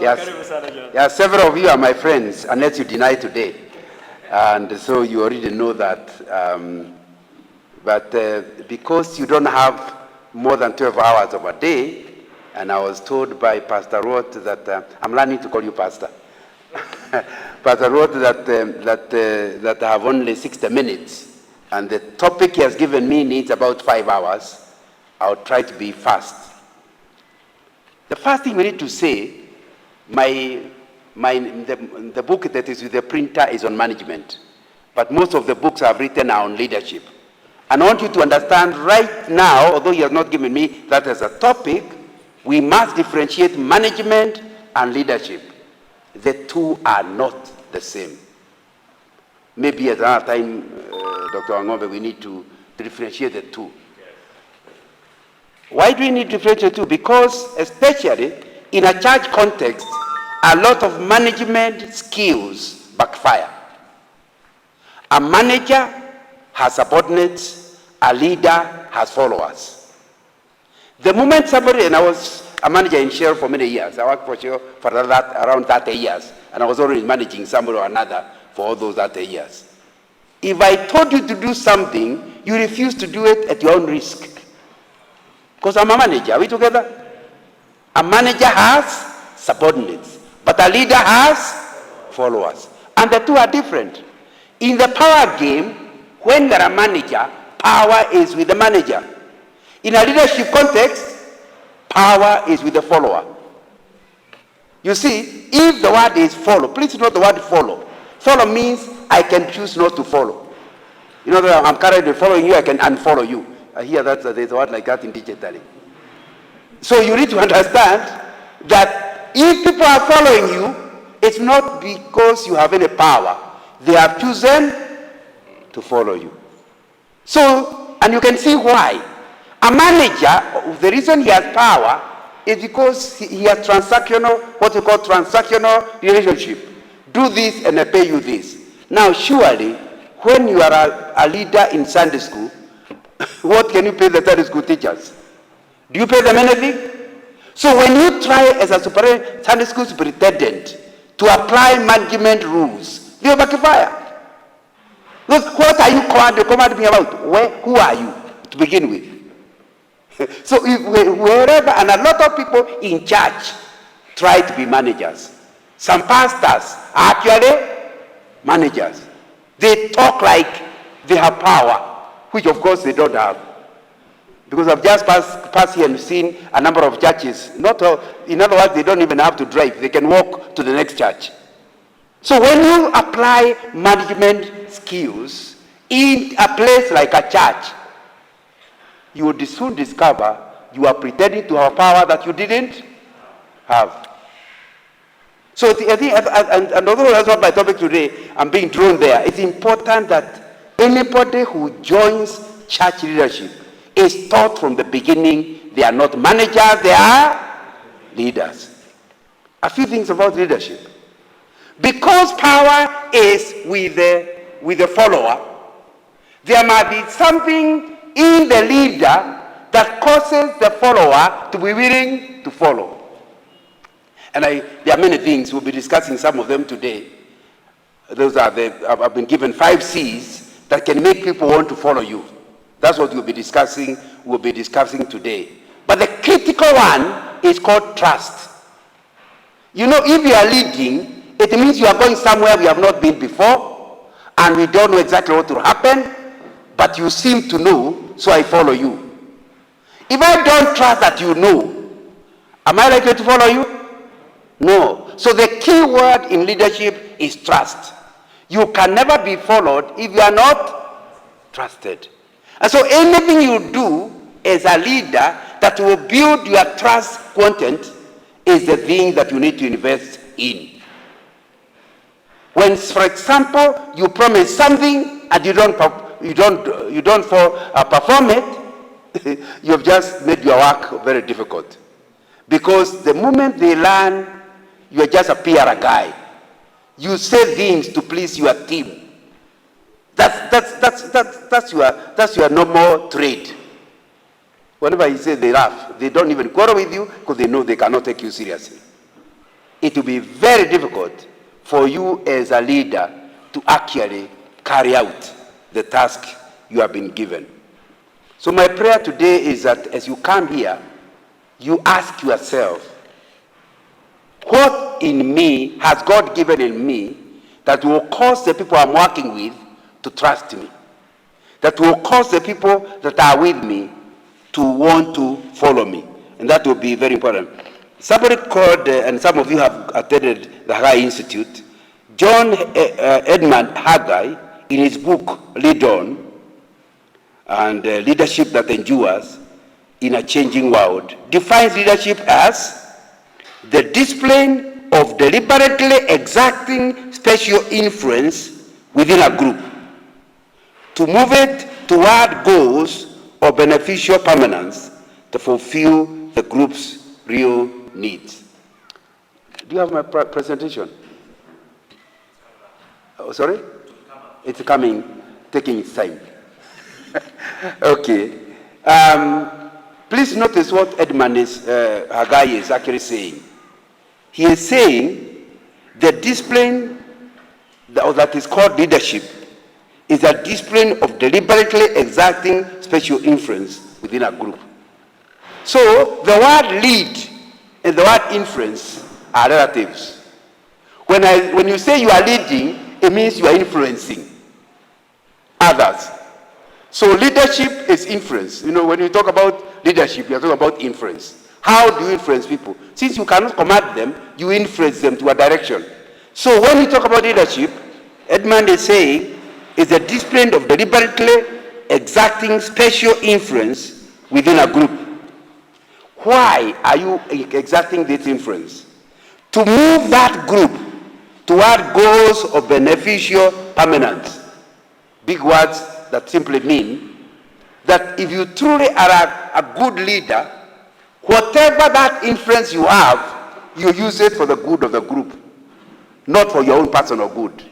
Yes, several of you are my friends, unless you deny today. And so you already know that. But because you don't have more than 12 hours of a day, and I was told by Pastor Roth that, I'm learning to call you Pastor. Pastor Roth that I have only 60 minutes, and the topic he has given me needs about 5 hours. I'll try to be fast. The first thing we need to say, the book that is with the printer is on management, but most of the books I've written are on leadership. And I want you to understand right now, although he has not given me that as a topic, we must differentiate management and leadership. The two are not the same. Maybe at another time, Dr. Wangombe, we need to differentiate the two. Why do we need to differentiate the two? Because especially in a church context, a lot of management skills backfire. A manager has subordinates, a leader has followers. The moment somebody, and I was a manager in Shell for many years. I worked for Shell for around 30 years, and I was always managing somebody or another for all those 30 years. If I told you to do something, you refuse to do it at your own risk. Because I'm a manager. Are we together? A manager has subordinates, but a leader has followers. And the two are different. In the power game, when there are a manager, power is with the manager. In a leadership context, power is with the follower. You see, if the word is follow, please note the word follow. Follow means I can choose not to follow. You know that I'm currently following you, I can unfollow you. I hear that there's a word like that in digitally. So you need to understand that if people are following you, it's not because you have any power. They have chosen to follow you. So, and you can see why. A manager, the reason he has power is because he has transactional, what we call transactional relationship. Do this and I pay you this. Now, surely, when you are a leader in Sunday school, what can you pay the Sunday school teachers? Do you pay them anything? So when you try as a Sunday school superintendent to apply management rules, they will backfire. Look, what are you commanding me about? Who are you to begin with? So wherever, and a lot of people in church try to be managers. Some pastors are actually managers. They talk like they have power, which of course they don't have. Because I've just passed here and seen a number of churches. In other words, they don't even have to drive. They can walk to the next church. So when you apply management skills in a place like a church, you will soon discover you are pretending to have power that you didn't have. So I think, and although that's not my topic today, I'm being drawn there. It's important that anybody who joins church leadership is taught from the beginning they are not managers, they are leaders. A few things about leadership. Because power is with the follower, there might be something in the leader that causes the follower to be willing to follow. And there are many things, we'll be discussing some of them today. Those are I've been given 5 C's that can make people want to follow you. That's what we'll be discussing today. But the critical one is called trust. You know, if you are leading, it means you are going somewhere we have not been before, and we don't know exactly what will happen, but you seem to know, so I follow you. If I don't trust that you know, am I likely to follow you? No. So the key word in leadership is trust. You can never be followed if you are not trusted. And so anything you do as a leader that will build your trust content is the thing that you need to invest in. When, for example, you promise something and you don't perform it, you have just made your work very difficult. Because the moment they learn you are just a PR guy, you say things to please your team. That's your normal trade. Whenever you say they laugh, they don't even quarrel with you because they know they cannot take you seriously. it will be very difficult for you as a leader to actually carry out the task you have been given. So my prayer today is that as you come here, you ask yourself, what in me has God given in me that will cause the people I'm working with to trust me? That will cause the people that are with me to want to follow me. And that will be very important. Somebody called, and some of you have attended the Haggai Institute, John Edmund Haggai, in his book, Lead On, and Leadership That Endures in a Changing World, defines leadership as the discipline of deliberately exacting special influence within a group to move it toward goals of beneficial permanence to fulfill the group's real needs. Do you have my presentation? Oh, sorry? It's coming, taking its time. Okay. Please notice what Edmund Haggai is actually saying. He is saying the discipline that is called leadership is a discipline of deliberately exacting special influence within a group. So the word lead and the word influence are relatives. When you say you are leading, it means you are influencing others. So leadership is influence. You know, when you talk about leadership, you are talking about influence. How do you influence people? Since you cannot command them, you influence them to a direction. So when you talk about leadership, Edmund is saying it's a discipline of deliberately exacting special influence within a group. Why are you exacting this influence? To move that group toward goals of beneficial permanence. Big words that simply mean that if you truly are a good leader, whatever that influence you have, you use it for the good of the group, not for your own personal good.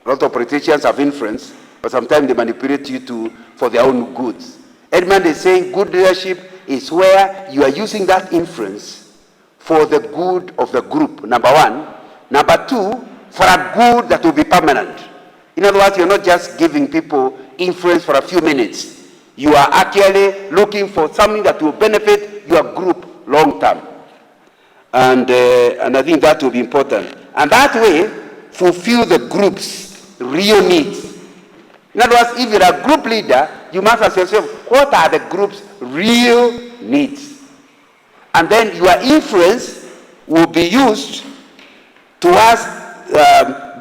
A lot of politicians have influence, but sometimes they manipulate you for their own goods. Edmund is saying good leadership is where you are using that influence for the good of the group, number one. Number two, for a good that will be permanent. In other words, you're not just giving people influence for a few minutes. You are actually looking for something that will benefit your group long term. And I think that will be important. And that way, fulfill the group's real needs. In other words, if you're a group leader, you must ask yourself, what are the group's real needs? And then your influence will be used towards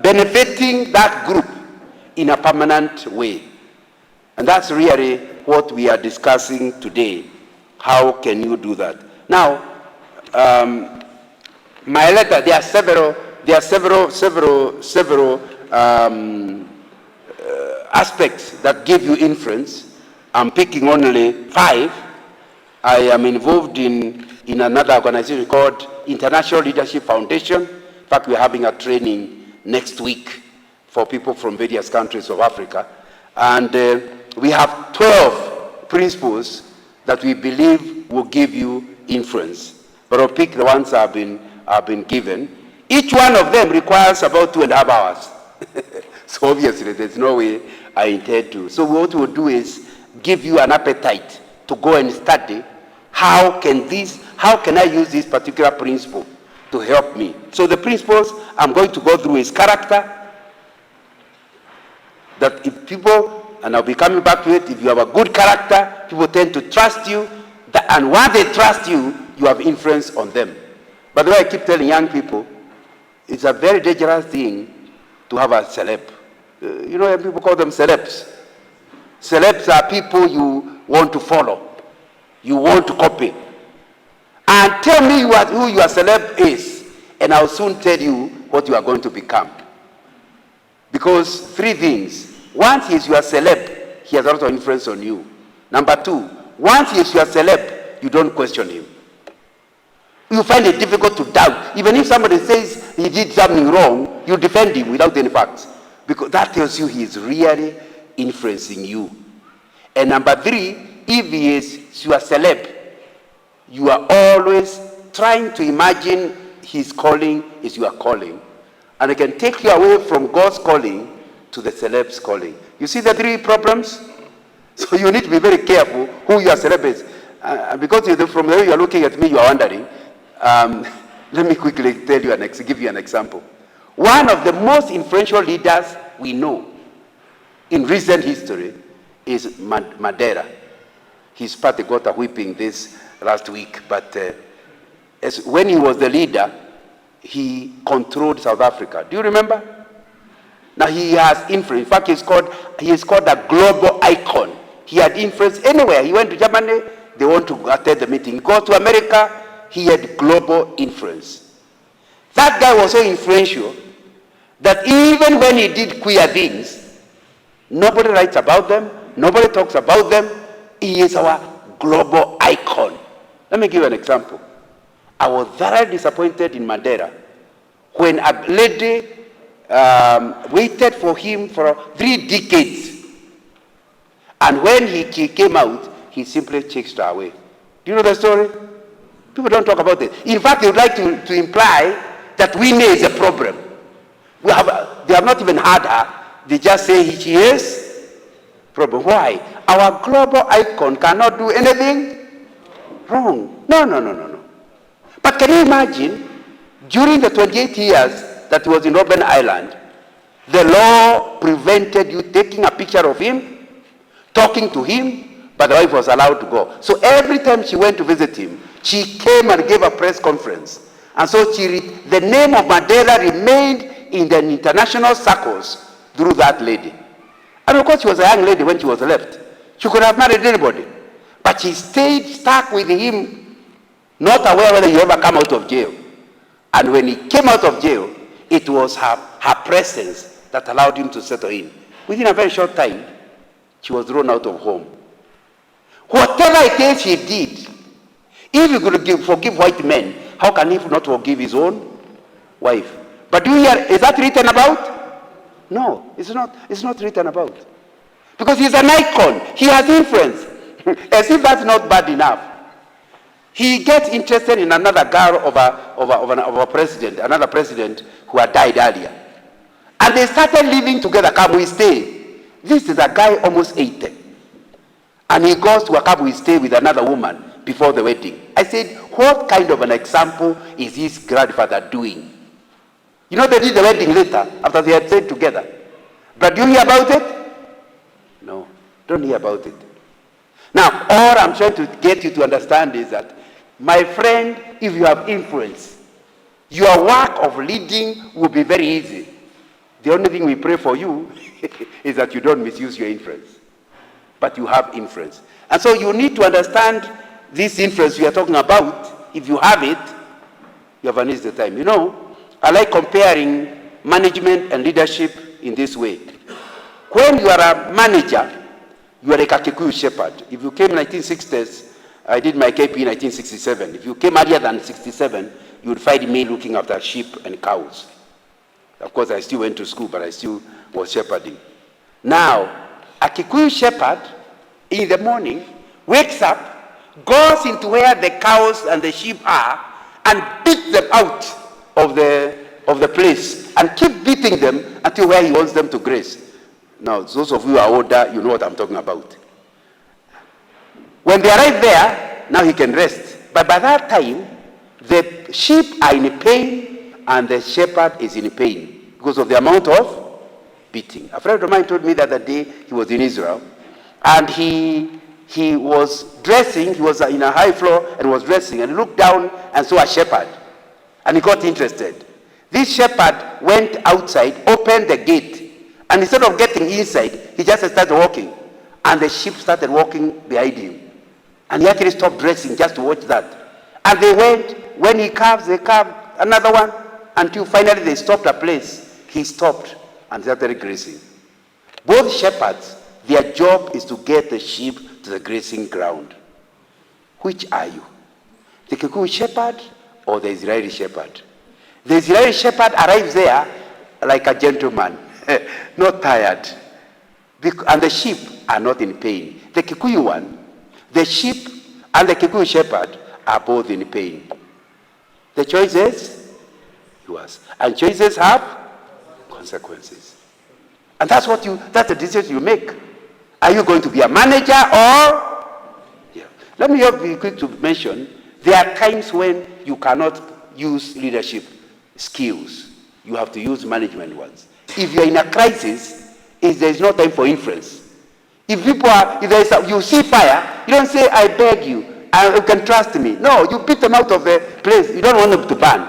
benefiting that group in a permanent way. And that's really what we are discussing today. How can you do that? Now, my letter, there are several aspects that give you influence. I'm picking only 5. I am involved in another organization called International Leadership Foundation. In fact, we're having a training next week for people from various countries of Africa. And we have 12 principles that we believe will give you influence. But I'll pick the ones I've been given. Each one of them requires about 2.5 hours. So obviously, there's no way I intend to. So what we'll do is give you an appetite to go and study how can I use this particular principle to help me. So the principles I'm going to go through is character. That if people, and I'll be coming back to it, if you have a good character, people tend to trust you, and once they trust you, you have influence on them. By the way, I keep telling young people, it's a very dangerous thing to have a celeb. You know, people call them celebs. Celebs are people you want to follow, you want to copy. And tell me who your celeb is, and I'll soon tell you what you are going to become. Because 3 things. Once he is your celeb, he has a lot of influence on you. Number 2, once he is your celeb, you don't question him. You find it difficult to doubt. Even if somebody says he did something wrong, you defend him without any facts. Because that tells you he is really influencing you. And number 3, if he is your celeb, you are always trying to imagine his calling is your calling. And it can take you away from God's calling to the celeb's calling. You see the three problems? So you need to be very careful who your celeb is. Because from the way you're looking at me, you're wondering. Let me quickly give you an example. One of the most influential leaders we know in recent history is Mandela. His party got a whipping this last week, but when he was the leader, he controlled South Africa. Do you remember? Now he has influence. In fact, he is called a global icon. He had influence anywhere. He went to Germany, they want to attend the meeting. He goes to America, he had global influence. That guy was so influential that even when he did queer things, nobody writes about them, nobody talks about them. He is our global icon. Let me give you an example. I was very disappointed in Mandela when a lady waited for him for 3 decades. And when he came out, he simply chased her away. Do you know the story? People don't talk about it. In fact, they would like to imply that Winnie is a problem. They have not even heard her. They just say she is problem. Why? Our global icon cannot do anything wrong. No. But can you imagine, during the 28 years that he was in Robben Island, the law prevented you taking a picture of him, talking to him, but the wife was allowed to go. So every time she went to visit him, she came and gave a press conference. And so the name of Mandela remained in the international circles through that lady. And of course, she was a young lady when she was left. She could have married anybody. But she stayed stuck with him, not aware whether he ever come out of jail. And when he came out of jail, it was her presence that allowed him to settle in. Within a very short time, she was thrown out of home. Whatever it is he did, if he could forgive white men, how can he not forgive his own wife? But do you hear, is that written about? No, it's not written about. Because he's an icon. He has influence. As if that's not bad enough. He gets interested in another girl of a president, another president who had died earlier. And they started living together. Come, we stay. This is a guy almost 80. And he goes to a couple, we stay with another woman before the wedding. I said, what kind of an example is his grandfather doing? You know, they did the wedding later after they had stayed together. But do you hear about it? No, don't hear about it. Now, all I'm trying to get you to understand is that, my friend, if you have influence, your work of leading will be very easy. The only thing we pray for you is that you don't misuse your influence. But you have influence. And so you need to understand this influence we are talking about. If you have it, you have an easy time. You know, I like comparing management and leadership in this way. When you are a manager, you are like a Kikuyu shepherd. If you came in 1960s, I did my KP in 1967. If you came earlier than 67, you would find me looking after sheep and cows. Of course, I still went to school, but I still was shepherding. Now, a Kikuyu shepherd in the morning wakes up, goes into where the cows and the sheep are, and beats them out of the place, and keep beating them until where he wants them to graze. Now, those of you who are older, you know what I'm talking about. When they arrive there, now he can rest. But by that time, the sheep are in pain and the shepherd is in pain because of the amount of beating. A friend of mine told me the other day he was in Israel and he was dressing, he was in a high floor and was dressing and looked down and saw a shepherd and he got interested. This shepherd went outside, opened the gate, and instead of getting inside, he just started walking and the sheep started walking behind him. And he actually stopped dressing just to watch that. And they went, when he calves, they calved another one, until finally they stopped a place. He stopped and started grazing. Both shepherds, their job is to get the sheep to the grazing ground. Which are you? The Kikuyu shepherd or the Israeli shepherd? The Israeli shepherd arrives there like a gentleman, not tired. And the sheep are not in pain. The Kikuyu one, the sheep and the Kikuyu shepherd are both in pain. The choice is, yours. And choices have consequences. And that's the decision you make. Are you going to be a manager or? Yeah. Let me just be quick to mention, there are times when you cannot use leadership skills. You have to use management ones. If you're in a crisis, there's no time for inference. If you see fire, you don't say, I beg you, you can trust me. No, you beat them out of the place. You don't want them to burn.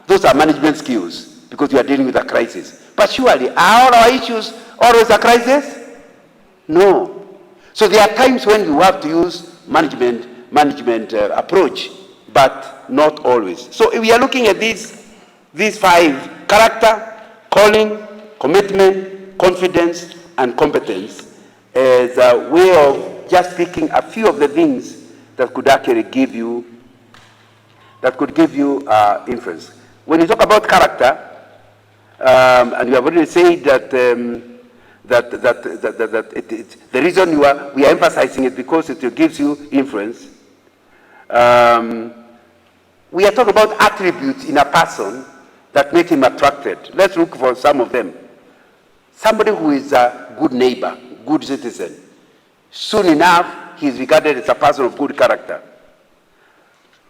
Those are management skills because you are dealing with a crisis. But surely, are all our issues always a crisis? No. So there are times when you have to use management approach, but not always. So we are looking at these 5: character, calling, commitment, confidence, and competence, as a way of just picking a few of the things that could actually give you influence. When you talk about character, and we have already said that the reason we are emphasizing it because it gives you influence. We are talking about attributes in a person that make him attracted. Let's look for some of them. Somebody who is a good neighbor, good citizen. Soon enough, he is regarded as a person of good character.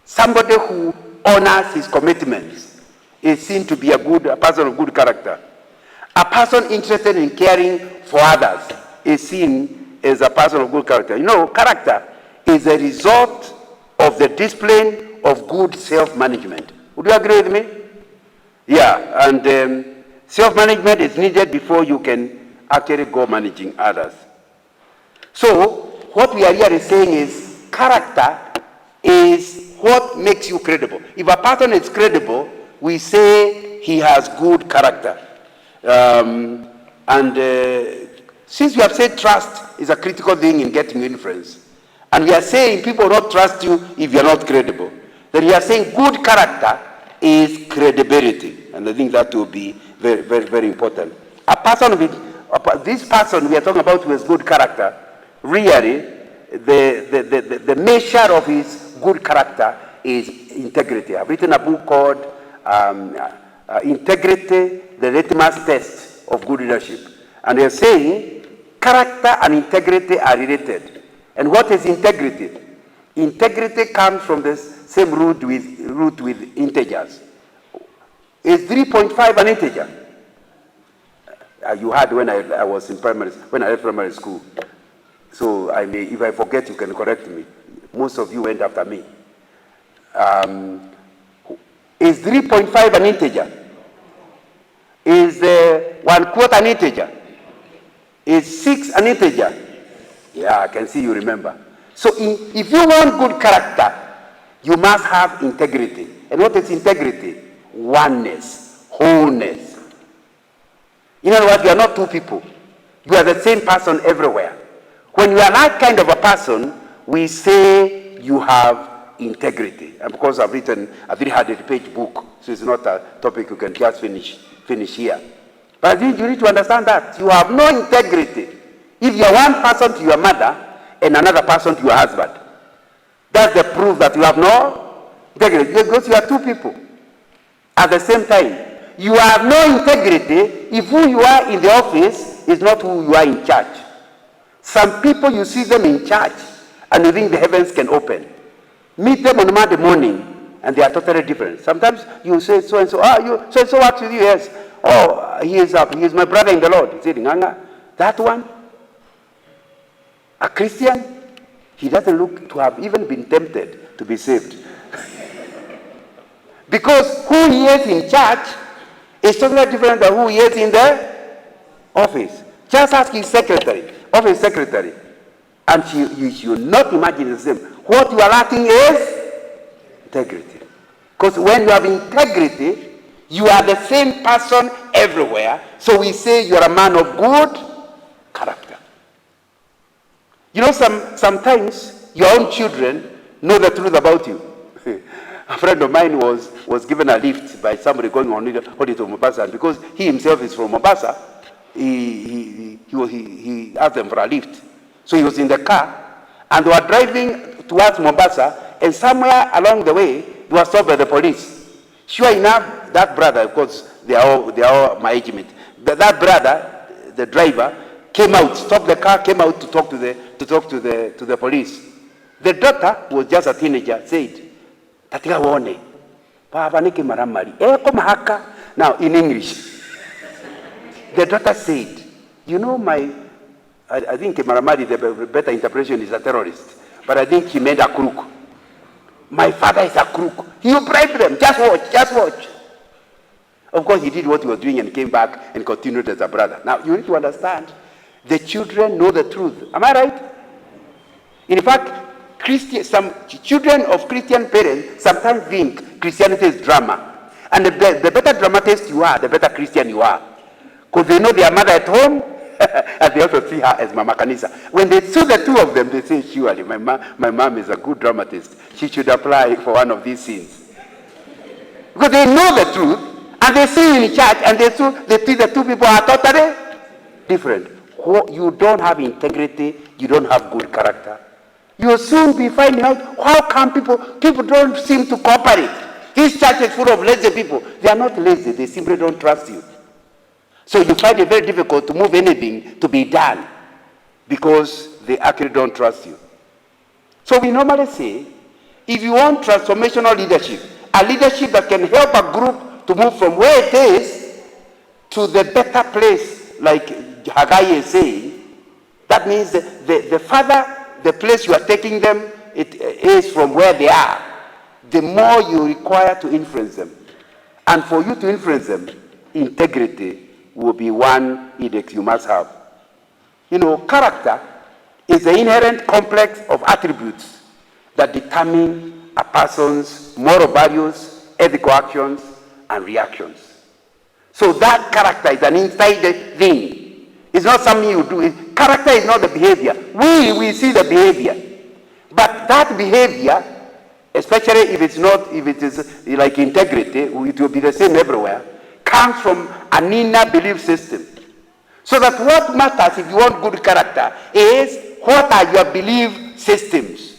Somebody who honors his commitments is seen to be a person of good character. A person interested in caring for others is seen as a person of good character. You know, character is a result of the discipline of good self-management. Would you agree with me? Yeah, and self-management is needed before you can actually go managing others. So, what we are here saying is character is what makes you credible. If a person is credible, we say he has good character. Since we have said trust is a critical thing in getting influence, and we are saying people will not trust you if you are not credible, then we are saying good character is credibility. And I think that will be very, very, very important. This person we are talking about who has good character, really, the measure of his good character is integrity. I've written a book called Integrity, the Litmus Test of Good Leadership. And they're saying character and integrity are related. And what is integrity? Integrity comes from the same root with integers. Is 3.5 an integer? You heard when I was in when I left primary school. So if I forget, you can correct me. Most of you went after me. Is 3.5 an integer? Is 1/4 an integer? Is 6 an integer? Yeah, I can see you remember. So if you want good character, you must have integrity. And what is integrity? Oneness, wholeness. In other words, you are not two people. You are the same person everywhere. When you are that kind of a person, we say you have integrity. And because I've written a 300-page book, so it's not a topic you can just finish here. But I think you need to understand that you have no integrity if you are one person to your mother and another person to your husband. That's the proof that you have no integrity, because you are two people at the same time. You have no integrity if who you are in the office is not who you are in church. Some people, you see them in church and you think the heavens can open. Meet them on Monday morning and they are totally different. Sometimes you say so and so, so what with you? Yes. Oh, he is my brother in the Lord. He said, Nganga, that one, a Christian, he doesn't look to have even been tempted to be saved. Because who he is in church is totally different than who he is in the office. Just ask his secretary, office secretary, and you should not imagine the same. What you are lacking is integrity. Because when you have integrity, you are the same person everywhere. So we say you are a man of good character. You know, sometimes your own children know the truth about you. A friend of mine was given a lift by somebody going on holiday to Mombasa, and because he himself is from Mombasa, he asked them for a lift. So he was in the car, and they were driving towards Mombasa, and somewhere along the way, they were stopped by the police. Sure enough, that brother, of course, they are all my age mate. That brother, the driver, came out, stopped the car, came out to talk to the police. The daughter, who was just a teenager, said, "Tatika wone, Papa niki maramari, koma haka." Now in English, the daughter said, "You know I think maramari, the better interpretation is a terrorist, but I think he meant a crook. My father is a crook. You bribe them. Just watch." Of course, he did what he was doing and came back and continued as a brother. Now, you need to understand, the children know the truth. Am I right? In fact, some children of Christian parents sometimes think Christianity is drama. And the better dramatist you are, the better Christian you are. Because they know their mother at home, and they also see her as Mama Kanisa. When they see the two of them, they say, "Surely, my mom is a good dramatist. She should apply for one of these scenes." Because they know the truth, and they see in church, and they see the two people are totally different. You don't have integrity, you don't have good character. You'll soon be finding out how come people don't seem to cooperate. This church is full of lazy people. They are not lazy, they simply don't trust you. So you find it very difficult to move anything to be done because they actually don't trust you. So we normally say, if you want transformational leadership, a leadership that can help a group to move from where it is to the better place, like Haggai is saying, that means the further the place you are taking them, it is from where they are, the more you require to influence them. And for you to influence them, integrity will be one edict you must have. Character is the inherent complex of attributes that determine a person's moral values, ethical actions, and reactions. So that character is an inside thing. It's not something you do. Character is not the behavior. We see the behavior. But that behavior, especially if it is like integrity, it will be the same everywhere, comes from an inner belief system. So that what matters if you want good character is what are your belief systems.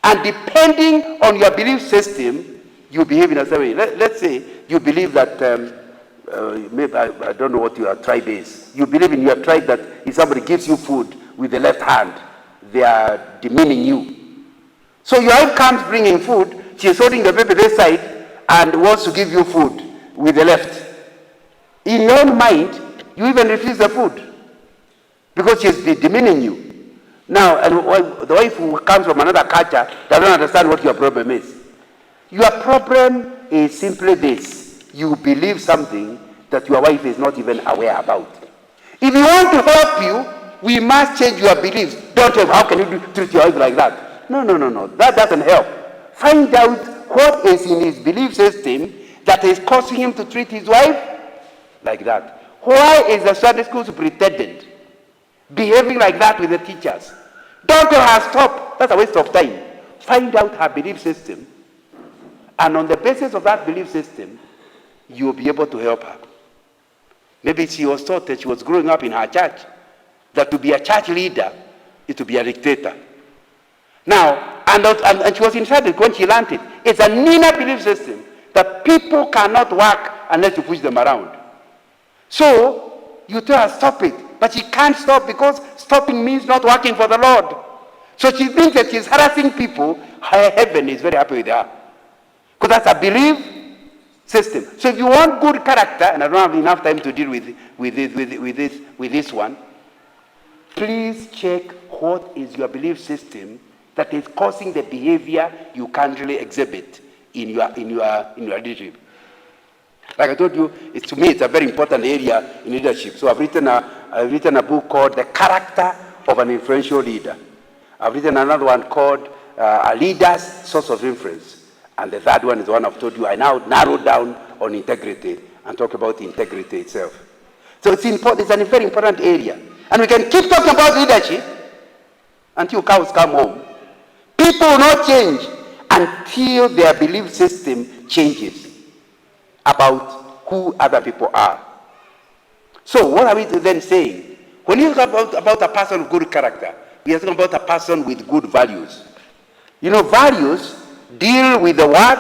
And depending on your belief system, you behave in a certain way. Let's say you believe that, maybe I don't know what your tribe is. You believe in your tribe that if somebody gives you food with the left hand, they are demeaning you. So your wife comes bringing food, she is holding the baby this side and wants to give you food with the left. In your own mind, you even refuse the food because she is demeaning you. Now, and the wife who comes from another culture doesn't understand what your problem is. Your problem is simply this: you believe something that your wife is not even aware about. If you want to help you, we must change your beliefs. Don't tell how can you treat your wife like that? No. That doesn't help. Find out what is in his belief system that is causing him to treat his wife like that. Why is the Sunday school superintendent behaving like that with the teachers? Don't tell her stop. That's a waste of time. Find out her belief system. And on the basis of that belief system, you will be able to help her. Maybe she was taught that she was growing up in her church, that to be a church leader is to be a dictator. Now, and she was insulted when she learned it. It's an inner belief system that people cannot work unless you push them around. So, you tell her stop it, but she can't stop because stopping means not working for the Lord. So she thinks that she's harassing people. Her heaven is very happy with her. Because that's a belief system. So if you want good character, and I don't have enough time to deal with this one, please check what is your belief system that is causing the behavior you currently exhibit in your leadership. Like I told you, to me it's a very important area in leadership. So I've written a book called The Character of an Influential Leader. I've written another one called A Leader's Source of Influence. And the third one is the one I've told you. I now narrowed down on integrity and talk about integrity itself. So it's important. It's a very important area. And we can keep talking about leadership until cows come home. People will not change until their belief system changes about who other people are. So what are we then saying? When you talk about a person of good character, we are talking about a person with good values. Values deal with the word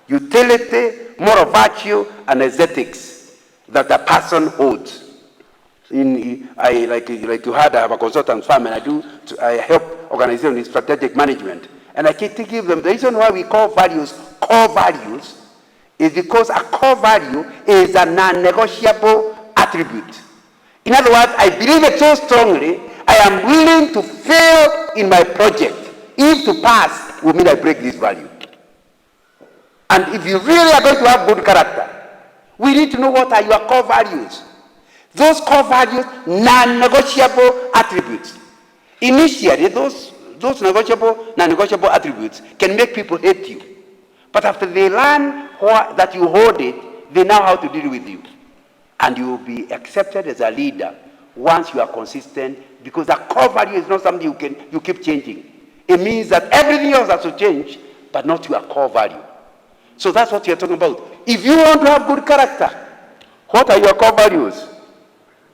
utility, moral virtue, and aesthetics that a person holds. Like you heard, I have a consultant firm, and I help organizations in strategic management. And I keep thinking them, the reason why we call values core values is because a core value is a non-negotiable attribute. In other words, I believe it so strongly, I am willing to fail in my project if to pass would mean I break this value. And if you really are going to have good character, we need to know what are your core values. Those core values, non-negotiable attributes. Initially, those non-negotiable attributes can make people hate you. But after they learn that you hold it, they know how to deal with you. And you will be accepted as a leader once you are consistent, because that core value is not something you keep changing. It means that everything else has to change, but not your core value. So that's what you're talking about. If you want to have good character, what are your core values?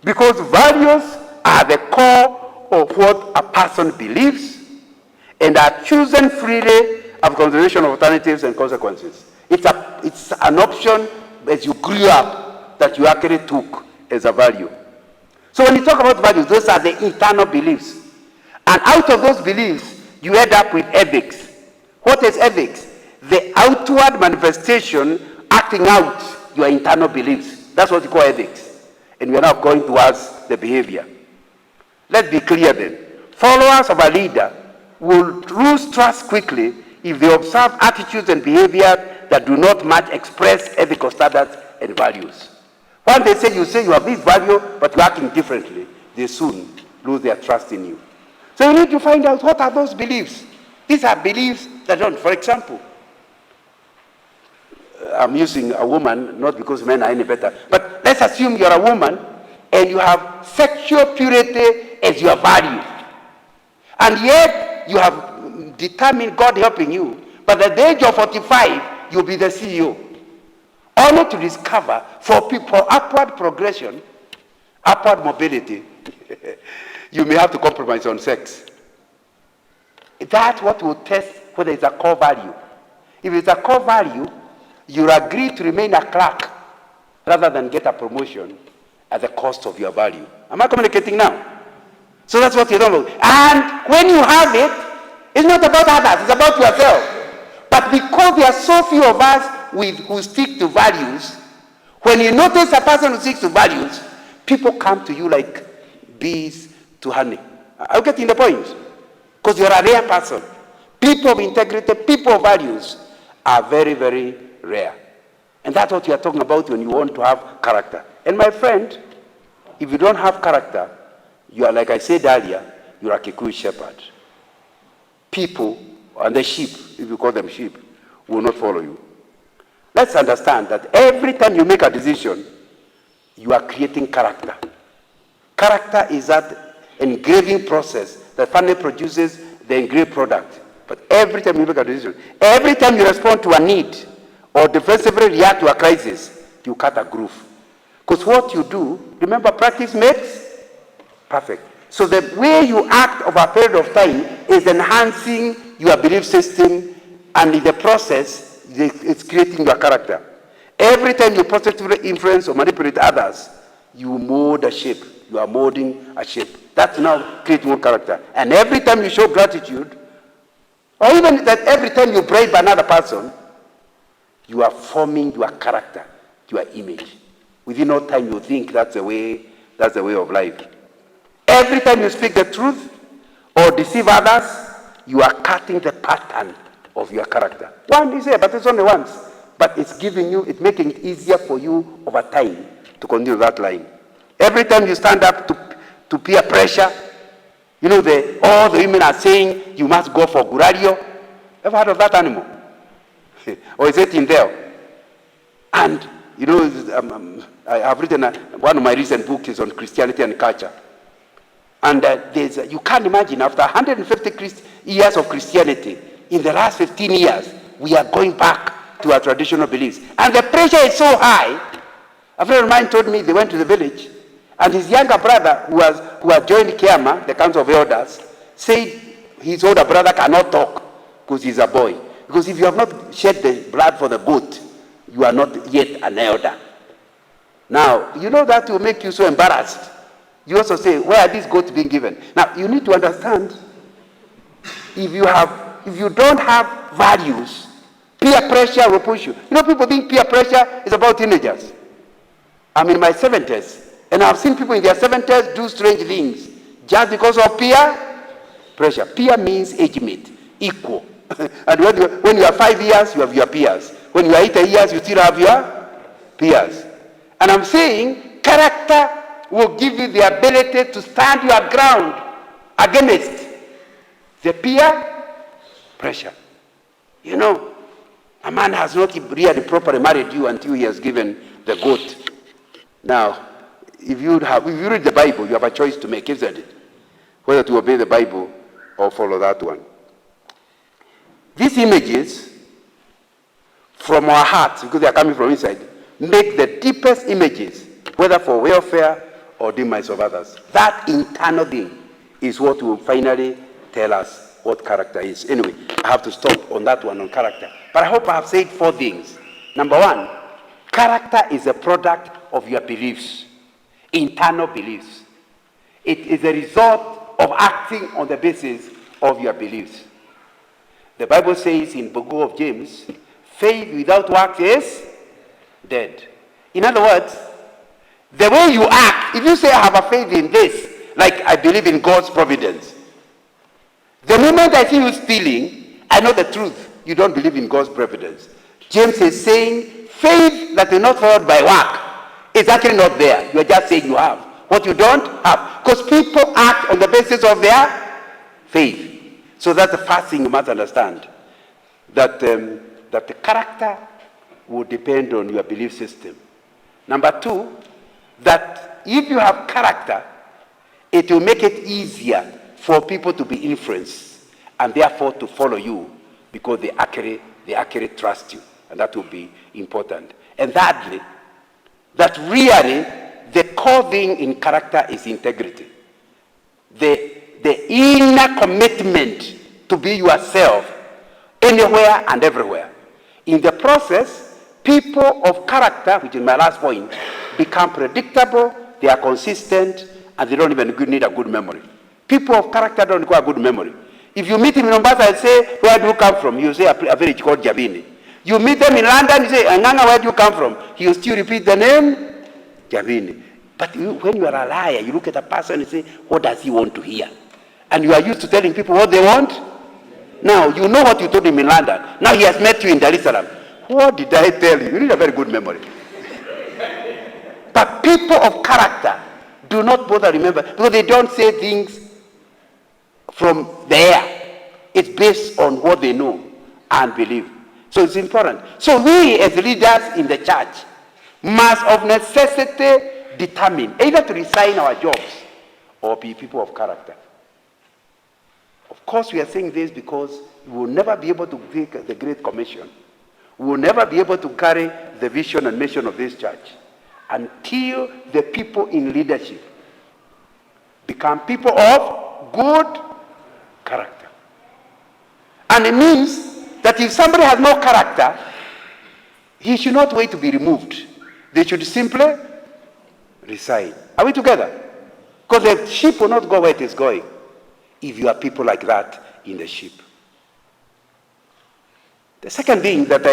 Because values are the core of what a person believes and are chosen freely of consideration of alternatives and consequences. It's an option as you grew up that you actually took as a value. So when you talk about values, those are the internal beliefs. And out of those beliefs, you end up with ethics. What is ethics? The outward manifestation acting out your internal beliefs. That's what you call ethics. And we are now going towards the behavior. Let's be clear then. Followers of a leader will lose trust quickly if they observe attitudes and behavior that do not match express ethical standards and values. When they say you have this value, but you're acting differently, they soon lose their trust in you. So you need to find out what are those beliefs. These are beliefs that don't. For example, I'm using a woman, not because men are any better, but let's assume you're a woman and you have sexual purity as your value. And yet you have determined, God helping you, but at the age of 45, you'll be the CEO. Only to discover for people upward progression, upward mobility, you may have to compromise on sex. That's what will test whether it's a core value. If it's a core value, you'll agree to remain a clerk rather than get a promotion at the cost of your value. Am I communicating now? So that's what you're talking about. And when you have it, it's not about others, it's about yourself. But because there are so few of us who stick to values, when you notice a person who sticks to values, people come to you like bees to honey. Are you getting the point? Because you're a rare person. People of integrity, people of values are very, very rare. And that's what you're talking about when you want to have character. And my friend, if you don't have character, you are, like I said earlier, you're a Kikuyu shepherd. People, and the sheep, if you call them sheep, will not follow you. Let's understand that every time you make a decision, you are creating character. Character is that engraving process that finally produces the engraved product. But every time you make a decision, every time you respond to a need or defensively react to a crisis, you cut a groove. Because what you do, remember, practice makes perfect. So the way you act over a period of time is enhancing your belief system, and in the process, it's creating your character. Every time you positively influence or manipulate others, you mold a shape. You are molding a shape. That's now creating your character. And every time you show gratitude, or even that every time you bribe another person, you are forming your character, your image. Within no time you think that's the way of life. Every time you speak the truth or deceive others, you are cutting the pattern of your character. One is here, but it's only once. But it's making it easier for you over time to continue that line. Every time you stand up to peer pressure, you know, all the women are saying you must go for Gurario. Ever heard of that animal? Or is it in there? And, you know, I have written one of my recent books is on Christianity and culture. And you can't imagine, after 150 years of Christianity, in the last 15 years, we are going back to our traditional beliefs. And the pressure is so high. A friend of mine told me they went to the village, and his younger brother, who had joined Kiama, the Council of Elders, said his older brother cannot talk because he's a boy. Because if you have not shed the blood for the goat, you are not yet an elder. Now, you know that will make you so embarrassed. You also say, where are these goats being given? Now, you need to understand, if you don't have values, peer pressure will push you. You know, people think peer pressure is about teenagers. I'm in my 70s, and I've seen people in their 70s do strange things just because of peer pressure. Peer means age mate, equal. And when you are 5 years, you have your peers. When you are 8 years, you still have your peers. And I'm saying character will give you the ability to stand your ground against the peer pressure. You know, a man has not really properly married you until he has given the goat. Now, if you read the Bible, you have a choice to make, isn't it? Whether to obey the Bible or follow that one. These images from our hearts, because they are coming from inside, make the deepest images, whether for welfare or demise of others. That internal thing is what will finally tell us what character is. Anyway, I have to stop on that one, on character. But I hope I have said 4 things. Number 1, character is a product of your beliefs, internal beliefs. It is a result of acting on the basis of your beliefs. The Bible says in the book of James, faith without works is dead. In other words, the way you act, if you say I have a faith in this, like I believe in God's providence, the moment I see you stealing, I know the truth. You don't believe in God's providence. James is saying faith that is not followed by work is actually not there. You are just saying you have what you don't have. Because people act on the basis of their faith. So that's the first thing you must understand. That the character will depend on your belief system. Number 2, that if you have character, it will make it easier for people to be influenced and therefore to follow you because they actually trust you. And that will be important. And thirdly, that really the core thing in character is integrity. The inner commitment to be yourself anywhere and everywhere. In the process, people of character, which is my last point, become predictable, they are consistent, and they don't even need a good memory. People of character don't require good memory. If you meet him in Mombasa and say, where do you come from? You say a village called Jabini. You meet them in London, you say, Anganga, where do you come from? He will still repeat the name, Jabini. But when you are a liar, you look at a person and say, what does he want to hear? And you are used to telling people what they want. Now, you know what you told him in London. Now he has met you in Dar es Salaam. What did I tell you? You need a very good memory. But people of character do not bother remember because they don't say things from the air. It's based on what they know and believe. So it's important. So we as leaders in the church must of necessity determine either to resign our jobs or be people of character. Of course, we are saying this because we will never be able to take the Great Commission. We will never be able to carry the vision and mission of this church until the people in leadership become people of good character. And it means that if somebody has no character, he should not wait to be removed. They should simply resign. Are we together? Because the ship will not go where it is going if you are people like that in the ship. The second thing that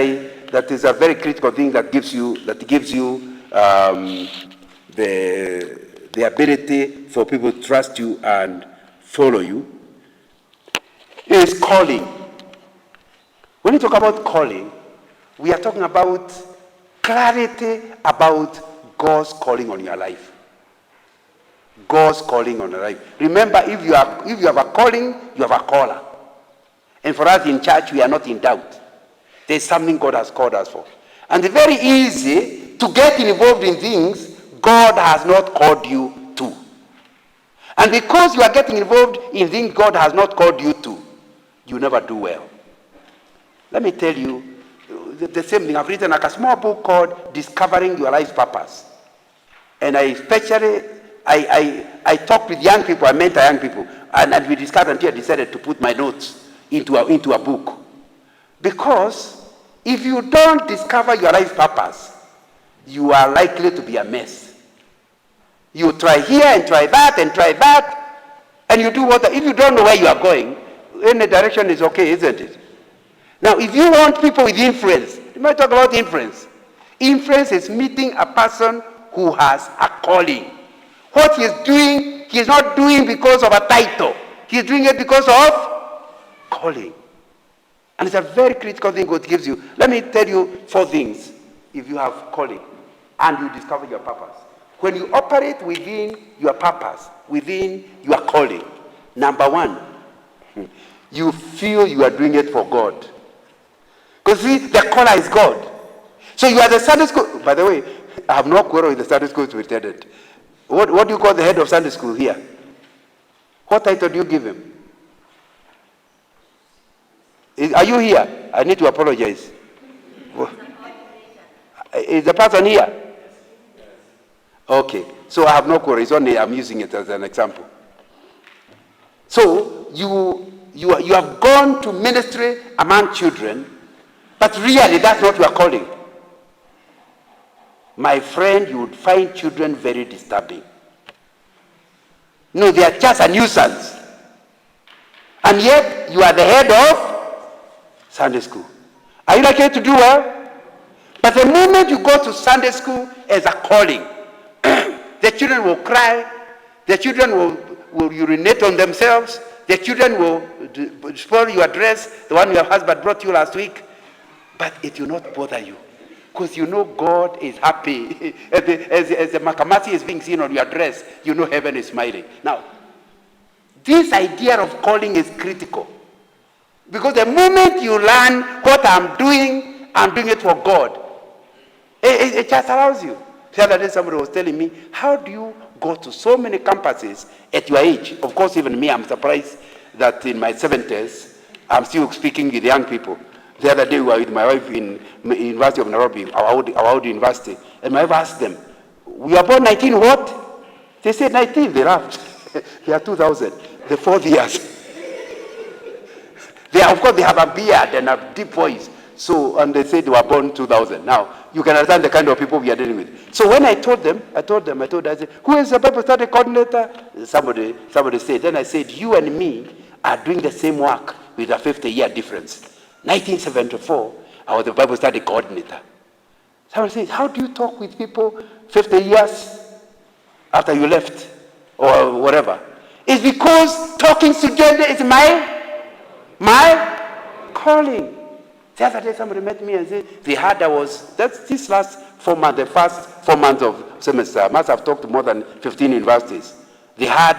is a very critical thing that gives you the ability for people to trust you and follow you is calling. When you talk about calling, we are talking about clarity about God's calling on your life. God's calling on your life. Remember, if you have a calling, you have a caller. And for us in church, we are not in doubt. There's something God has called us for. And it's very easy to get involved in things God has not called you to. And because you are getting involved in things God has not called you to, you never do well. Let me tell you the same thing. I've written like a small book called Discovering Your Life's Purpose. And I talked with young people, I mentor young people, and we discussed until I decided to put my notes into a book. Because if you don't discover your life purpose, you are likely to be a mess. You try here and try that, and you do what? If you don't know where you are going, any direction is okay, isn't it? Now, if you want people with influence, you might talk about influence. Influence is meeting a person who has a calling. What he is doing, he is not doing because of a title. He is doing it because of calling. And it's a very critical thing God gives you. Let me tell you 4 things if you have calling and you discover your purpose. When you operate within your purpose, within your calling, number 1, you feel you are doing it for God. Because see, the caller is God. So you are the Sunday school. By the way, I have no quarrel with the Sunday school superintendent. What do you call the head of Sunday school here? What title do you give him? Are you here? I need to apologize. Is the person here? Okay. So I have no quarrel. It's only I'm using it as an example. So you have gone to ministry among children, but really that's not your calling. My friend, you would find children very disturbing. No, they are just a nuisance. And yet, you are the head of Sunday school. Are you likely to do well? But the moment you go to Sunday school as a calling, the children will cry, the children will urinate on themselves, the children will spoil your dress, the one your husband brought you last week, but it will not bother you. Because you know God is happy. As the makamasi is being seen on your dress, you know heaven is smiling. Now, this idea of calling is critical. Because the moment you learn what I'm doing it for God. It just allows you. The other day somebody was telling me, how do you go to so many campuses at your age? Of course, even me, I'm surprised that in my 70s, I'm still speaking with young people. The other day we were with my wife in University of Nairobi, our university, and my wife asked them, we are born 19 what? They said 19, they laughed. They are 2000, the 4th years. Of course, they have a beard and a deep voice. So, and they said they were born 2000. Now, you can understand the kind of people we are dealing with. So when I told them, I said, who is the Bible study coordinator? Somebody said, then I said, you and me are doing the same work with a 50-year difference. 1974, I was the Bible study coordinator. Someone says, how do you talk with people 50 years after you left or whatever? It's because talking together is my calling. The other day somebody met me and said, this last 4 months, the first 4 months of semester, I must have talked to more than 15 universities. I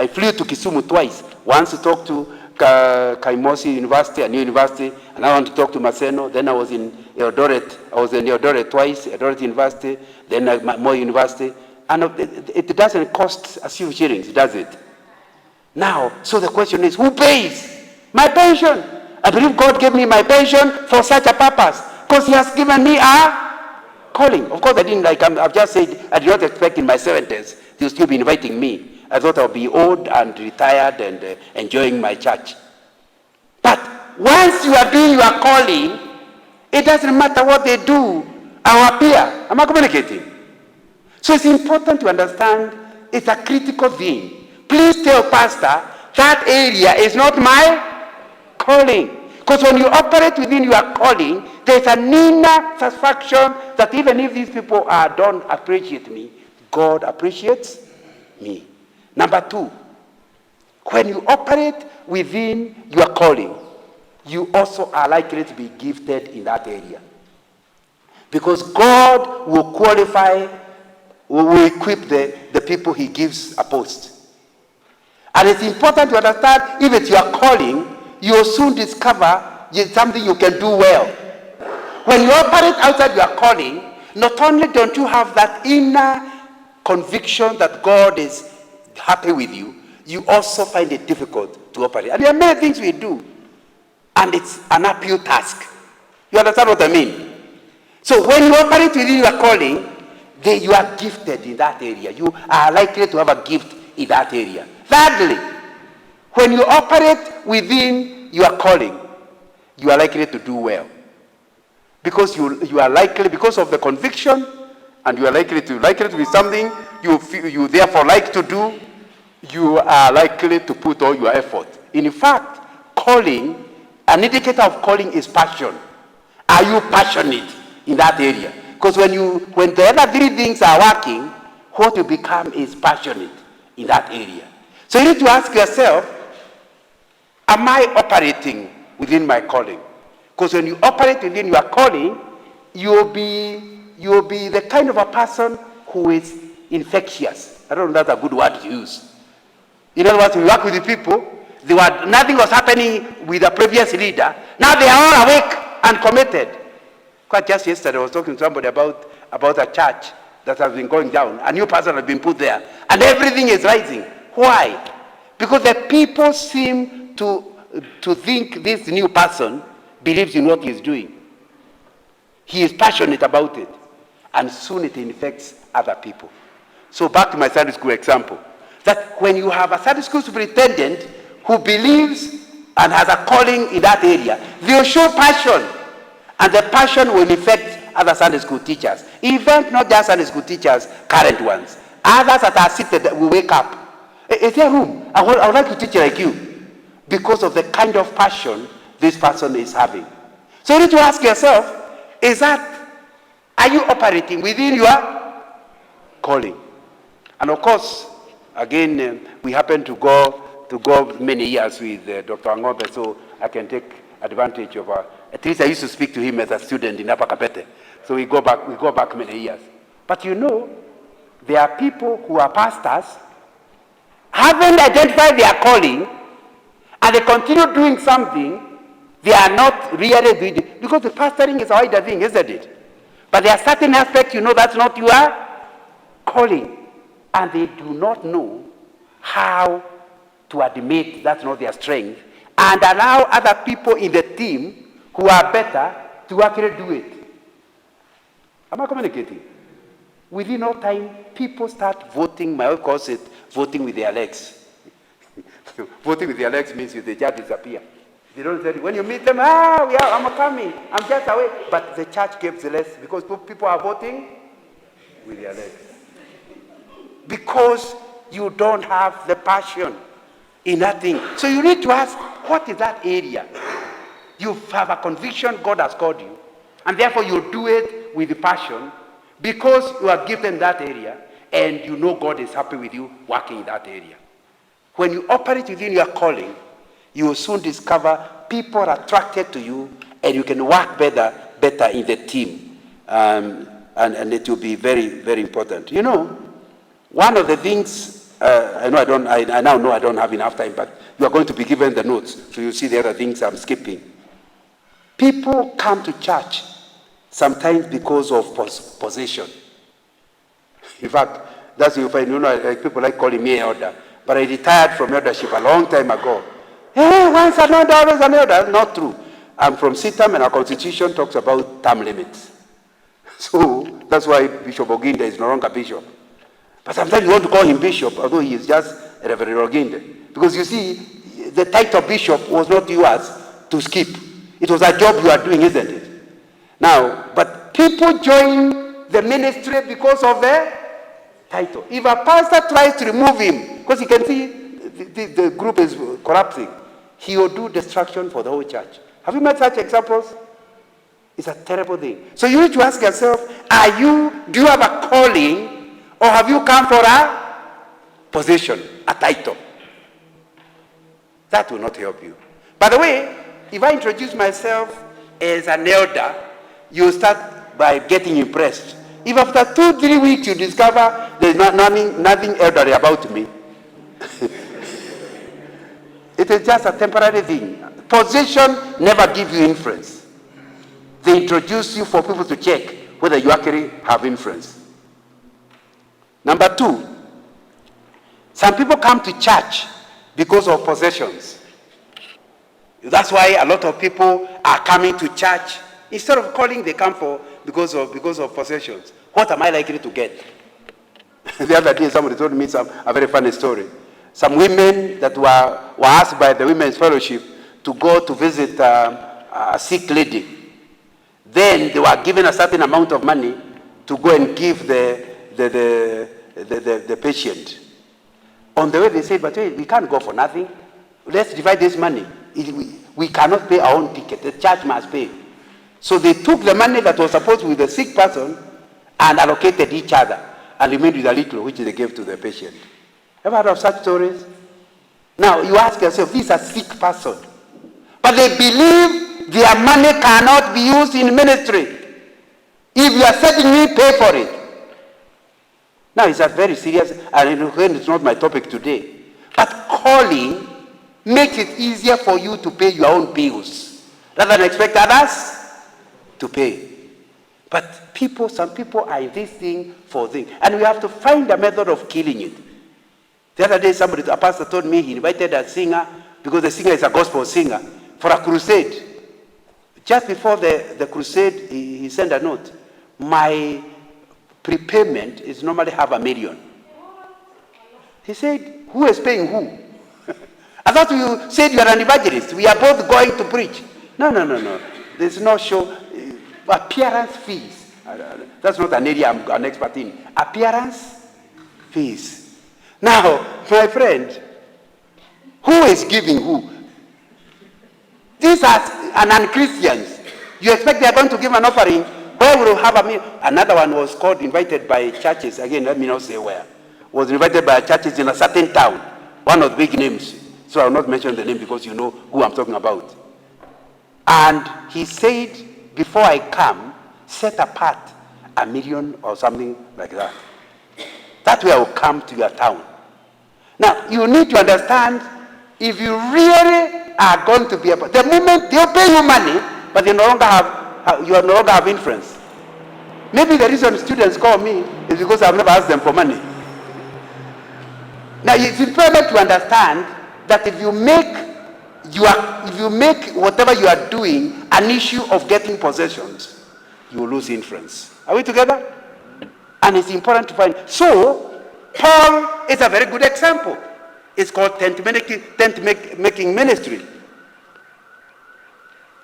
flew to Kisumu twice. Once to talk to Kaimosi University, a new university, and I want to talk to Maseno. Then I was in Eldoret. I was in Eldoret twice, Eldoret University, then Moi University. And it doesn't cost a few shillings, does it? Now, so the question is, who pays? My pension. I believe God gave me my pension for such a purpose, because He has given me a calling. Of course, I didn't I've just said, I did not expect in my 70s they'll still be inviting me. I thought I'll be old and retired and enjoying my church. But once you are doing your calling, it doesn't matter what they do or appear. Am I communicating? So it's important to understand it's a critical thing. Please tell Pastor, that area is not my calling. Because when you operate within your calling, there's an inner satisfaction that even if these people don't appreciate me, God appreciates me. Number 2, when you operate within your calling, you also are likely to be gifted in that area. Because God will qualify, will equip the people He gives a post. And it's important to understand, if it's your calling, you will soon discover something you can do well. When you operate outside your calling, not only don't you have that inner conviction that God is happy with you, you also find it difficult to operate. And there are many things we do, and it's an uphill task. You understand what I mean? So when you operate within your calling, you are gifted in that area. You are likely to have a gift in that area. Thirdly, when you operate within your calling, you are likely to do well. Because you are likely, because of the conviction, and you are likely to be something you therefore like to do, you are likely to put all your effort. In fact, calling, an indicator of calling is passion. Are you passionate in that area? Because when the other three things are working, what you become is passionate in that area. So you need to ask yourself, am I operating within my calling? Because when you operate within your calling, you'll be the kind of a person who is infectious. I don't know if that's a good word to use. In other words, we work with the people, nothing was happening with the previous leader. Now they are all awake and committed. Quite just yesterday, I was talking to somebody about a church that has been going down. A new person has been put there, and everything is rising. Why? Because the people seem to think this new person believes in what he's doing. He is passionate about it, and soon it infects other people. So back to my Sunday school example, that when you have a Sunday school superintendent who believes and has a calling in that area, they'll show passion, and the passion will affect other Sunday school teachers. Even not just Sunday school teachers, current ones. Others that are seated will wake up. Is there room? I would like to teach like you, because of the kind of passion this person is having. So you need to ask yourself, are you operating within your calling? And of course, again, we happen to go many years with Dr. Angobe, so I can take advantage of at least I used to speak to him as a student in Upper Kapete. So we go back many years. But you know, there are people who are pastors, haven't identified their calling, and they continue doing something they are not really doing it. Because the pastoring is a wider thing, isn't it? But there are certain aspects you know that's not your calling. And they do not know how to admit that's not their strength and allow other people in the team who are better to actually do it. Am I communicating? Within no time, people start voting. My wife calls it voting with their legs. Voting with their legs means the church disappear. They don't say, when you meet them, I'm coming, I'm just away. But the church gives less because people are voting with their legs. Because you don't have the passion in that thing. So you need to ask, what is that area? You have a conviction God has called you, and therefore you do it with the passion because you are given that area and you know God is happy with you working in that area. When you operate within your calling, you will soon discover people are attracted to you and you can work better in the team. And it will be very, very important. You know, one of the things, I now know I don't have enough time, but you are going to be given the notes, so you see the other things I'm skipping. People come to church sometimes because of possession. In fact, that's what you find, people like calling me elder, but I retired from eldership a long time ago. Hey, once an elder, always an elder. Not true. I'm from CITAM, and our constitution talks about term limits. So that's why Bishop Oginde is no longer bishop. But sometimes you want to call him bishop, although he is just Reverend Oginde. Because you see, the title bishop was not yours to skip. It was a job you are doing, isn't it? Now, but people join the ministry because of the title. If a pastor tries to remove him, because he can see the group is collapsing, he will do destruction for the whole church. Have you met such examples? It's a terrible thing. So you need to ask yourself, do you have a calling, or have you come for a position, a title? That will not help you. By the way, if I introduce myself as an elder, you start by getting impressed. If after 2-3 weeks you discover there's nothing elderly about me, it is just a temporary thing. Position never gives you influence. They introduce you for people to check whether you actually have influence. Number 2, some people come to church because of possessions. That's why a lot of people are coming to church. Instead of calling, they come because of possessions. What am I likely to get? The other day, somebody told me a very funny story. Some women that were asked by the Women's Fellowship to go to visit a sick lady. Then they were given a certain amount of money to go and give the patient. On the way they said, but wait, we can't go for nothing. Let's divide this money. We cannot pay our own ticket. The church must pay. So they took the money that was supposed to be the sick person and allocated each other and remained with a little which they gave to the patient. Ever heard of such stories? Now you ask yourself, this is a sick person. But they believe their money cannot be used in ministry. If you are setting me, pay for it. Now it's a very serious, and it's not my topic today. But calling makes it easier for you to pay your own bills rather than expect others to pay. But some people are in this thing for things. And we have to find a method of killing it. The other day, a pastor told me he invited a singer, because the singer is a gospel singer, for a crusade. Just before the crusade, he sent a note. My prepayment is normally $500,000. He said, who is paying who? I thought you said you are an evangelist. We are both going to preach. No. There's no show. Appearance fees. That's not an area I'm an expert in. Appearance fees. Now, my friend, who is giving who? These are non-Christians. You expect they are going to give an offering? Where will have a meal? Another one was invited by churches. Again, let me not say where. Was invited by churches in a certain town. One of the big names. So I will not mention the name because you know who I'm talking about. And he said, before I come, set apart $1 million or something like that. That way I will come to your town. Now, you need to understand, if you really are going to be the moment they'll pay you money, but you no longer have influence. Maybe the reason students call me is because I've never asked them for money. Now, it's important to understand that if you make whatever you are doing an issue of getting possessions, you will lose influence. Are we together? And it's important to find. So, Paul is a very good example. It's called tent making ministry.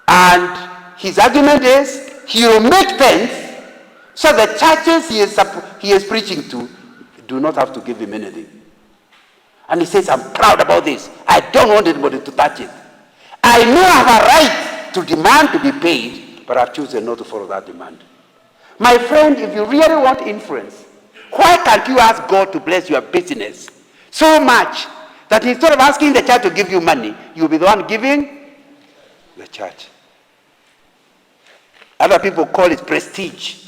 And his argument is, he will make tents so the churches he is preaching to do not have to give him anything. And he says, I'm proud about this. I don't want anybody to touch it. I know I have a right to demand to be paid, but I've chosen not to follow that demand. My friend, if you really want influence, why can't you ask God to bless your business so much that instead of asking the church to give you money, you'll be the one giving the church? Other people call it prestige.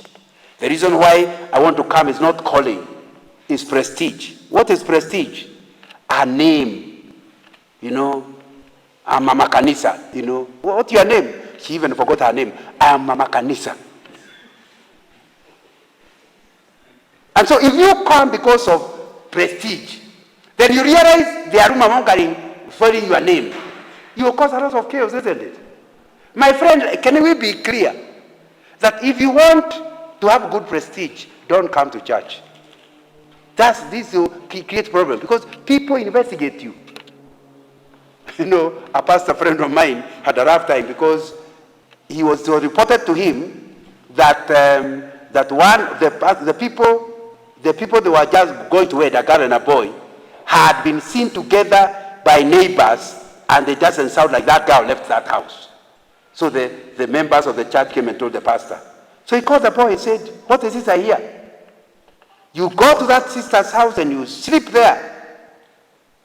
The reason why I want to come is not calling, it's prestige. What is prestige? A name. I'm Mama Kanisa. What's your name? She even forgot her name. I am Mama Kanisa. And so if you come because of prestige, then you realize they are rumor-mongering, following your name. You will cause a lot of chaos, isn't it? My friend, can we be clear that if you want to have good prestige, don't come to church. This will create problems because people investigate you. A pastor friend of mine had a rough time because it was reported to him that the people they were just going to wed, a girl and a boy, had been seen together by neighbors, and it doesn't sound like that girl left that house. So the members of the church came and told the pastor. So he called the boy and said, what is this I hear? You go to that sister's house and you sleep there.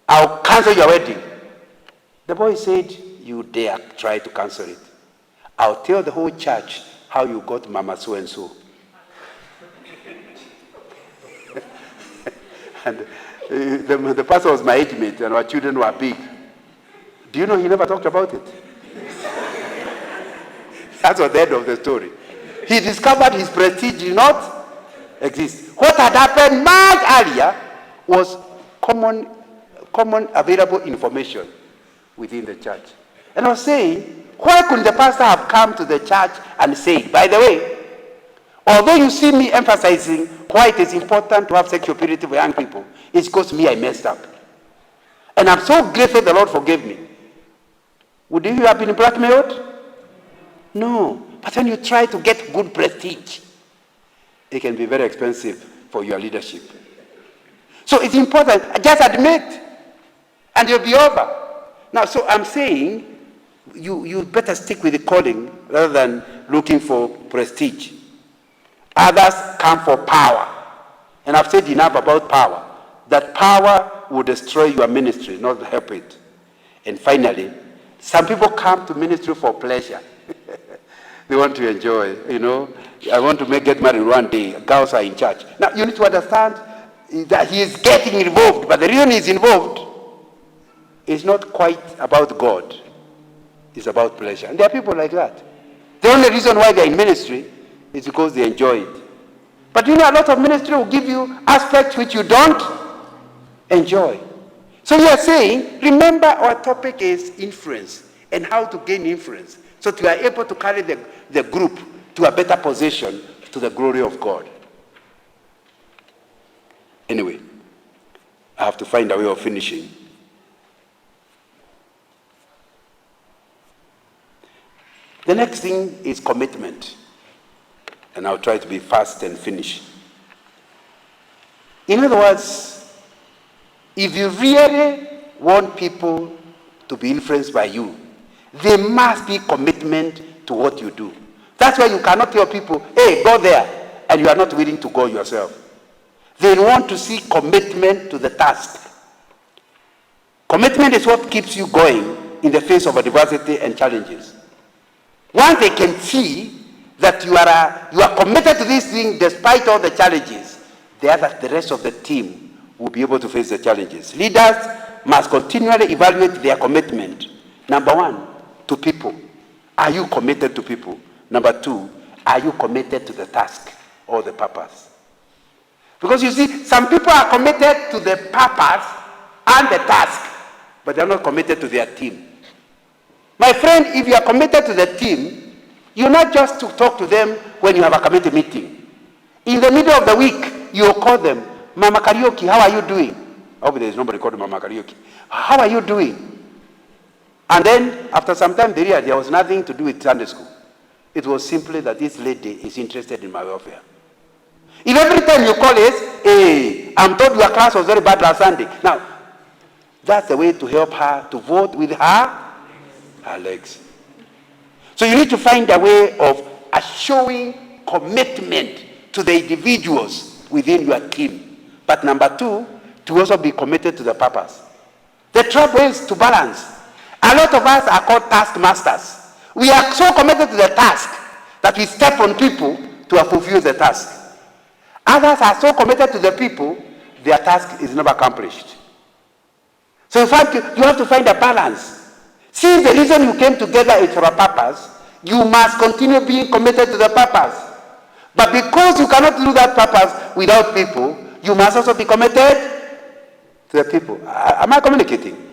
I'll cancel your wedding. The boy said, you dare try to cancel it. I'll tell the whole church how you got Mama so-and-so. And the pastor was my age mate and our children were big. Do you know he never talked about it? That's the end of the story. He discovered his prestige did not exist. What had happened much earlier was common available information within the church. And I was saying, why couldn't the pastor have come to the church and said, by the way, although you see me emphasizing why it is important to have sexual purity for young people, it's because me I messed up. And I'm so grateful the Lord forgave me. Would you have been blackmailed? No. But when you try to get good prestige, it can be very expensive for your leadership. So it's important, just admit, and you'll be over. Now, so I'm saying, you better stick with the calling rather than looking for prestige. Others come for power. And I've said enough about power. That power will destroy your ministry, not help it. And finally, some people come to ministry for pleasure. They want to enjoy, I want to get married one day. Girls are in church. Now, you need to understand that he is getting involved, but the reason he's involved is not quite about God. It's about pleasure. And there are people like that. The only reason why they're in ministry is because they enjoy it. But a lot of ministry will give you aspects which you don't enjoy. So you are saying, remember our topic is influence and how to gain influence. So that you are able to carry the group to a better position to the glory of God. Anyway, I have to find a way of finishing. The next thing is commitment. And I'll try to be fast and finish. In other words, if you really want people to be influenced by you, there must be commitment to what you do. That's why you cannot tell people, hey, go there, and you are not willing to go yourself. They want to see commitment to the task. Commitment is what keeps you going in the face of adversity and challenges. Once they can see that you are committed to this thing despite all the challenges, the rest of the team will be able to face the challenges. Leaders must continually evaluate their commitment. Number one, to people. Are you committed to people? Number two, are you committed to the task or the purpose? Because you see, some people are committed to the purpose and the task, but they're not committed to their team. My friend, if you are committed to the team, you're not just to talk to them when you have a committee meeting. In the middle of the week, you'll call them, Mama Karaoke, how are you doing? I hope there's nobody called Mama Karaoke. How are you doing? And then, after some time, they realized there was nothing to do with Sunday school. It was simply that this lady is interested in my welfare. If every time you call it, hey, I'm told your class was very bad last Sunday. Now, that's the way to help her to vote with her legs. So you need to find a way of showing commitment to the individuals within your team. But number two, to also be committed to the purpose. The trouble is to balance. A lot of us are called taskmasters. We are so committed to the task that we step on people to fulfill the task. Others are so committed to the people, their task is never accomplished. So in fact, you have to find a balance. Since the reason you came together is for a purpose, you must continue being committed to the purpose. But because you cannot do that purpose without people, you must also be committed to the people. Am I communicating?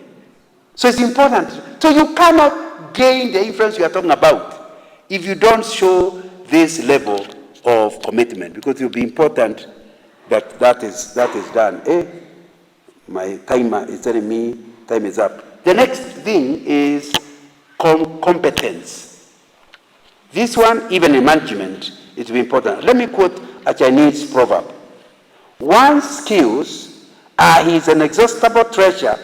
So it's important. So you cannot gain the influence you are talking about if you don't show this level of commitment, because it will be important that is done. My timer is telling me time is up. The next thing is competence. This one, even in management, it will be important. Let me quote a Chinese proverb. One's skills are his inexhaustible treasure,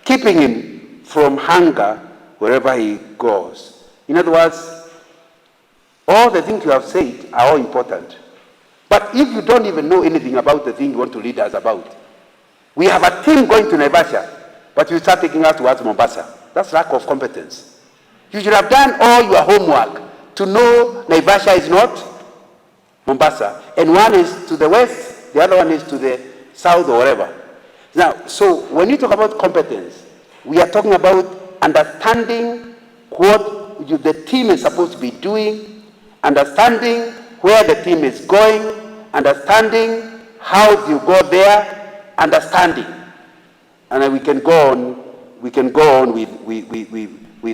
keeping him from hunger wherever he goes. In other words, all the things you have said are all important. But if you don't even know anything about the thing you want to lead us about, we have a team going to Naivasha, but you start taking us towards Mombasa. That's lack of competence. You should have done all your homework to know Naivasha is not Mombasa. And one is to the west, the other one is to the south or whatever. Now, so when you talk about competence, we are talking about understanding what the team is supposed to be doing, understanding where the team is going, understanding how you go there, understanding. And we can go on with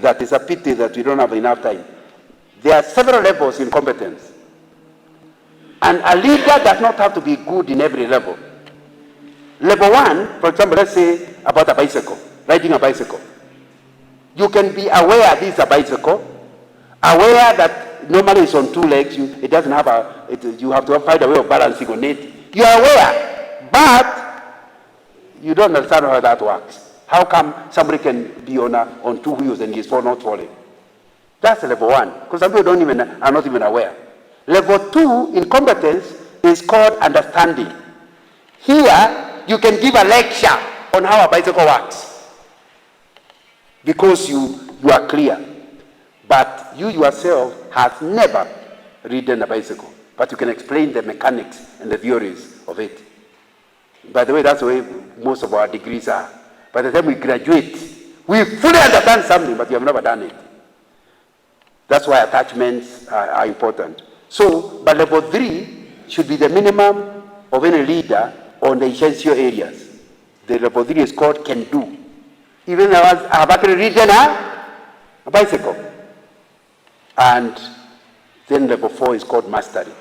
that. It's a pity that we don't have enough time. There are several levels in competence. And a leader does not have to be good in every level. Level one, for example, let's say about a bicycle, riding a bicycle. You can be aware this is a bicycle, aware that normally it's on two legs, it doesn't have you have to find a way of balancing on it. You are aware, but you don't understand how that works. How come somebody can be on two wheels and he's not falling? That's level 1, because some people are not even aware. Level 2 in competence is called understanding. Here, you can give a lecture on how a bicycle works because you are clear. But you yourself have never ridden a bicycle, but you can explain the mechanics and the theories of it. By the way, that's the way most of our degrees are. By the time we graduate, we fully understand something, but we have never done it. That's why attachments are important. So, but level 3 should be the minimum of any leader on the essential areas. The level 3 is called can do. Even I have actually ridden a bicycle. And then level 4 is called mastery.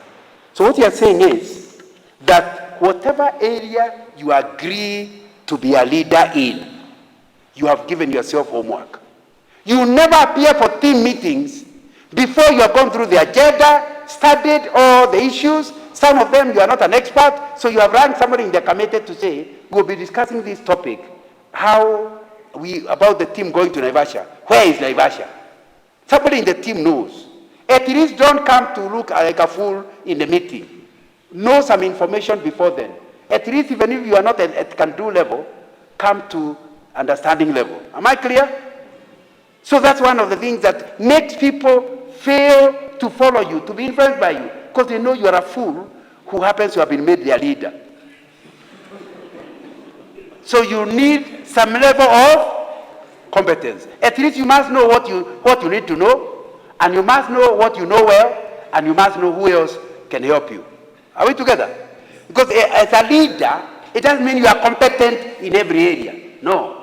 So what you are saying is that whatever area you agree to be a leader in, you have given yourself homework. You never appear for team meetings before you have gone through the agenda, studied all the issues. Some of them you are not an expert, so you have run somebody in the committee to say, we'll be discussing this topic, about the team going to Naivasha. Where is Naivasha? Somebody in the team knows. At least don't come to look like a fool in the meeting. Know some information before then. At least even if you are not at can-do level, come to understanding level. Am I clear? So that's one of the things that makes people fail to follow you, to be influenced by you, because they know you are a fool who happens to have been made their leader. So you need some level of competence. At least you must know what you need to know, and you must know what you know well, and you must know who else can help you. Are we together? Because as a leader, it doesn't mean you are competent in every area. No.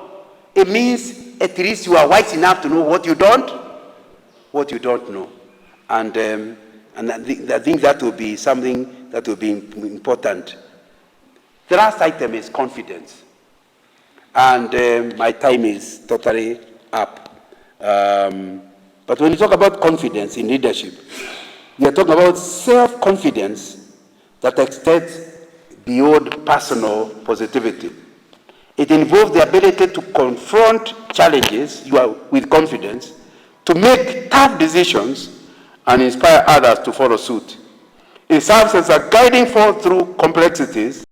It means at least you are wise enough to know what you don't know. And I think that will be something that will be important. The last item is confidence. And my time is totally up. But when you talk about confidence in leadership, we are talking about self-confidence that extends beyond personal positivity. It involves the ability to confront challenges with confidence, to make tough decisions, and inspire others to follow suit. It serves as a guiding force through complexities